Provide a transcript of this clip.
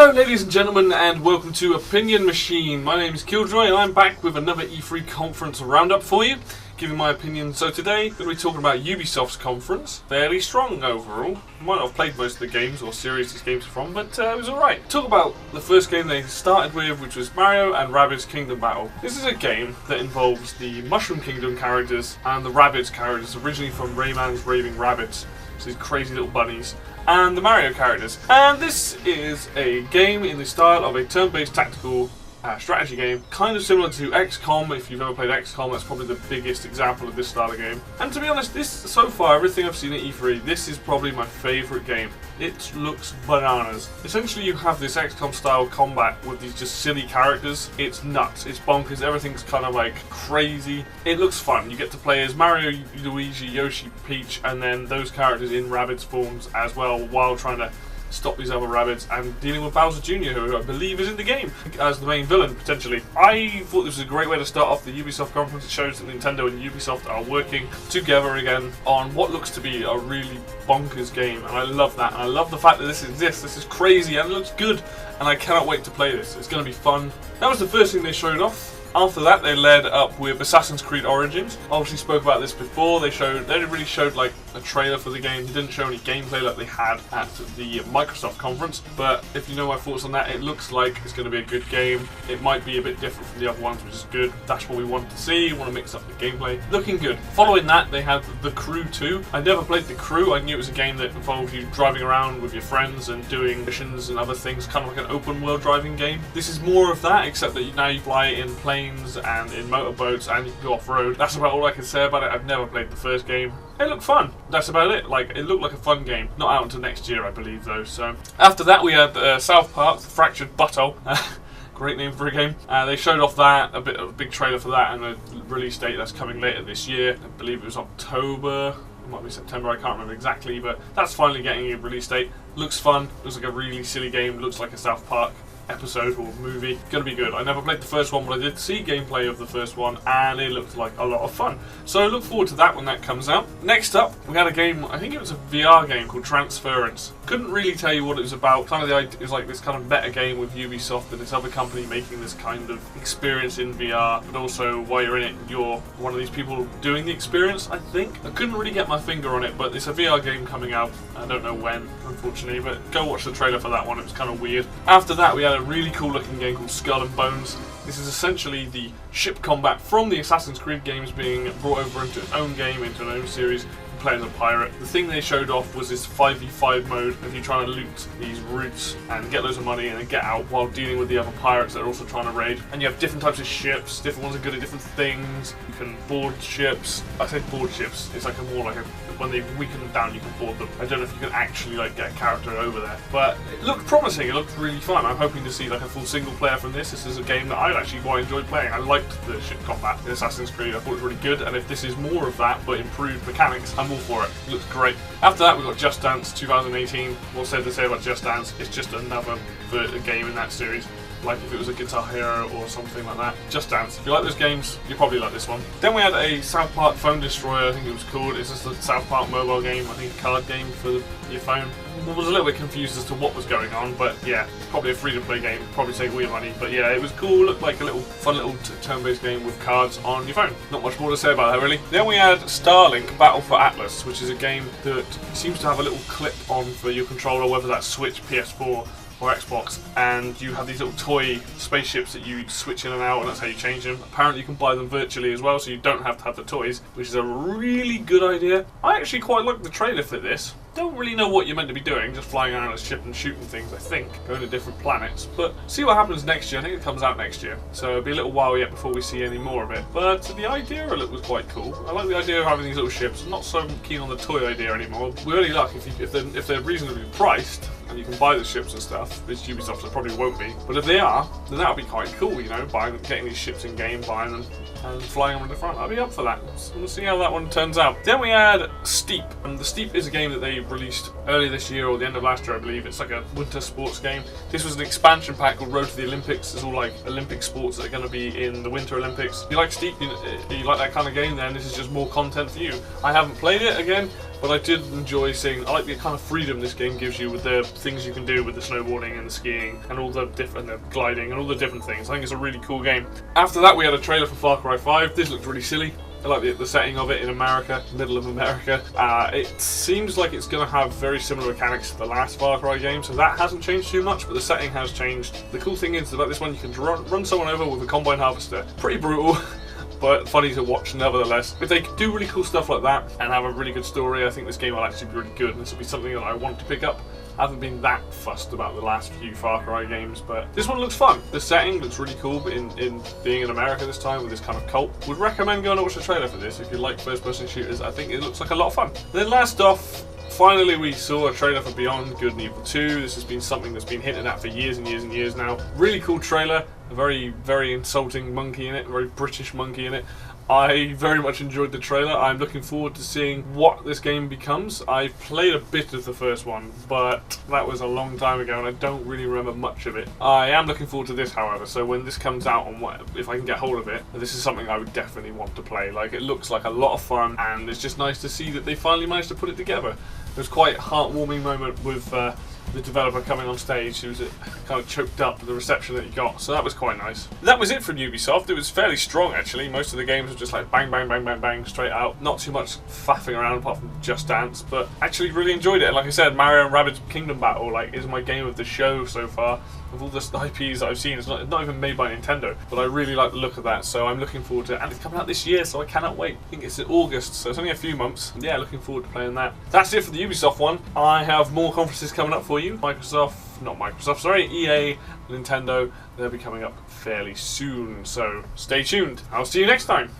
Hello ladies and gentlemen, and welcome to Opinion Machine. My name is Killjoy and I'm back with another E3 Conference roundup for you, giving my opinion. So today, we're going to be talking about Ubisoft's conference. Fairly strong overall. Might not have played most of the games or series these games are from, but it was alright. Talk about the first game they started with, which was Mario and Rabbids Kingdom Battle. This is a game that involves the Mushroom Kingdom characters and the Rabbids characters, originally from Rayman's Raving Rabbids. So these crazy little bunnies. And the Mario characters. And this is a game in the style of a turn-based tactical strategy game, kind of similar to XCOM. If you've ever played XCOM, that's probably the biggest example of this style of game. And to be honest, this so far, everything I've seen at E3, this is probably my favourite game. It looks bananas. Essentially, you have this XCOM style combat with these just silly characters. It's nuts, it's bonkers, everything's kind of like crazy. It looks fun. You get to play as Mario, Luigi, Yoshi, Peach, and then those characters in Rabbids forms as well, while trying to stop these other Rabbids and dealing with Bowser Jr., who I believe is in the game as the main villain, potentially. I thought this was a great way to start off the Ubisoft conference. It shows that Nintendo and Ubisoft are working together again on what looks to be a really bonkers game, and I love that. And I love the fact that this exists. This is crazy and it looks good, and I cannot wait to play this. It's going to be fun. That was the first thing they showed off. After that, they led up with Assassin's Creed Origins. Obviously spoke about this before. They really showed like a trailer for the game. They didn't show any gameplay like they had at the Microsoft conference. But if you know my thoughts on that, it looks like it's going to be a good game. It might be a bit different from the other ones, which is good. That's what we want to see. We want to mix up the gameplay. Looking good. Following that, they had The Crew 2. I never played The Crew. I knew it was a game that involved you driving around with your friends and doing missions and other things, kind of like an open world driving game. This is more of that, except that now you fly in planes and in motorboats and you can go off-road. That's about all I can say about it. I've never played the first game. It looked fun. That's about it. Like, it looked like a fun game. Not out until next year, I believe, though. So after that, we had South Park, The Fractured Butthole. Great name for a game. They showed off that, a big trailer for that, and a release date that's coming later this year. I believe it was October. It might be September, I can't remember exactly, but that's finally getting a release date. Looks fun. Looks like a really silly game. Looks like a South Park episode or movie. Gonna be good. I never played the first one, but I did see gameplay of the first one and it looked like a lot of fun. So I look forward to that when that comes out. Next up, we had a game, I think it was a VR game called Transference. Couldn't really tell you what it was about. Kind of the idea is like this kind of meta game with Ubisoft and this other company making this kind of experience in VR, but also while you're in it, you're one of these people doing the experience, I think. I couldn't really get my finger on it, but it's a VR game coming out. I don't know when, unfortunately, but go watch the trailer for that one. It was kind of weird. After that, we had a really cool looking game called Skull and Bones. This is essentially the ship combat from the Assassin's Creed games being brought over into its own game, into an own series, playing as a pirate. The thing they showed off was this 5v5 mode of you trying to loot these routes and get loads of money and then get out while dealing with the other pirates that are also trying to raid. And you have different types of ships, different ones are good at different things. You can board ships. I say board ships, it's like when they weaken them down you can board them. I don't know if you can actually like get a character over there, but it looked promising, it looked really fun. I'm hoping to see like a full single player from this. This is a game that I'd actually quite enjoyed playing. I liked the ship combat in Assassin's Creed. I thought it was really good, and if this is more of that but improved mechanics, I'm all for it. It looks great. After that, we've got Just Dance 2018. What's there to say about Just Dance? It's just another game in that series. Like if it was a Guitar Hero or something like that. Just Dance. If you like those games, you probably like this one. Then we had a South Park Phone Destroyer, I think it was called. It's just a South Park mobile game, I think a card game for your phone. I was a little bit confused as to what was going on, but yeah, it's probably a free-to-play game, probably take all your money. But yeah, it was cool, looked like a little fun little turn-based game with cards on your phone. Not much more to say about that really. Then we had Starlink Battle for Atlas, which is a game that seems to have a little clip on for your controller, whether that's Switch, PS4, or Xbox, and you have these little toy spaceships that you switch in and out, and that's how you change them. Apparently you can buy them virtually as well, so you don't have to have the toys, which is a really good idea. I actually quite like the trailer for this. Don't really know what you're meant to be doing, just flying around a ship and shooting things, I think, going to different planets. But see what happens next year. I think it comes out next year, so it'll be a little while yet before we see any more of it. But the idea of it was quite cool. I like the idea of having these little ships. I'm not so keen on the toy idea anymore. We're only lucky if they're reasonably priced and you can buy the ships and stuff. Which Ubisoft probably won't be, but if they are, then that'll be quite cool. You know, getting these ships in game, buying them, and flying them in the front. I'll be up for that. So we'll see how that one turns out. Then we had Steep, and the Steep is a game that they released earlier this year or the end of last year, I believe. It's like a winter sports game. This was an expansion pack called Road to the Olympics. It's all like Olympic sports that are going to be in the Winter Olympics. If you like Steep, you like that kind of game, then this is just more content for you. I haven't played it again. but I did enjoy seeing. I like the kind of freedom this game gives you with the things you can do with the snowboarding and the skiing and all the different gliding and all the different things. I think it's a really cool game. After that, we had a trailer for Far Cry 5. This looked really silly. I like the setting of it in America, middle of America. It seems like it's going to have very similar mechanics to the last Far Cry game, so that hasn't changed too much, but the setting has changed. The cool thing is about this one, you can run someone over with a combine harvester. Pretty brutal, but funny to watch nevertheless. If they do really cool stuff like that and have a really good story, I think this game will actually be really good, and this will be something that I want to pick up. I haven't been that fussed about the last few Far Cry games, but this one looks fun. The setting looks really cool in being in America this time with this kind of cult. Would recommend going to watch the trailer for this if you like first-person shooters. I think it looks like a lot of fun. Then last off, finally we saw a trailer for Beyond Good and Evil 2. This has been something that's been hinted at for years and years and years now. Really cool trailer. A very, very insulting monkey in it, a very British monkey in it. I very much enjoyed the trailer. I'm looking forward to seeing what this game becomes. I played a bit of the first one, but that was a long time ago and I don't really remember much of it. I am looking forward to this, however, so when this comes out, if I can get hold of it, this is something I would definitely want to play. Like, it looks like a lot of fun, and it's just nice to see that they finally managed to put it together. It was quite a heartwarming moment with the developer coming on stage. He was kind of choked up with the reception that he got, so that was quite nice. That was it from Ubisoft. It was fairly strong, actually. Most of the games were just like bang, bang, bang, bang, bang, straight out. Not too much faffing around apart from Just Dance, but actually really enjoyed it. Like I said, Mario & Rabbids Kingdom Battle is my game of the show so far. Of all the IPs that I've seen, it's not even made by Nintendo, but I really like the look of that, so I'm looking forward to it. And it's coming out this year, so I cannot wait. I think it's in August, so it's only a few months. Yeah, looking forward to playing that. That's it for the Ubisoft one. I have more conferences coming up for you. EA, Nintendo, they'll be coming up fairly soon, so stay tuned. I'll see you next time.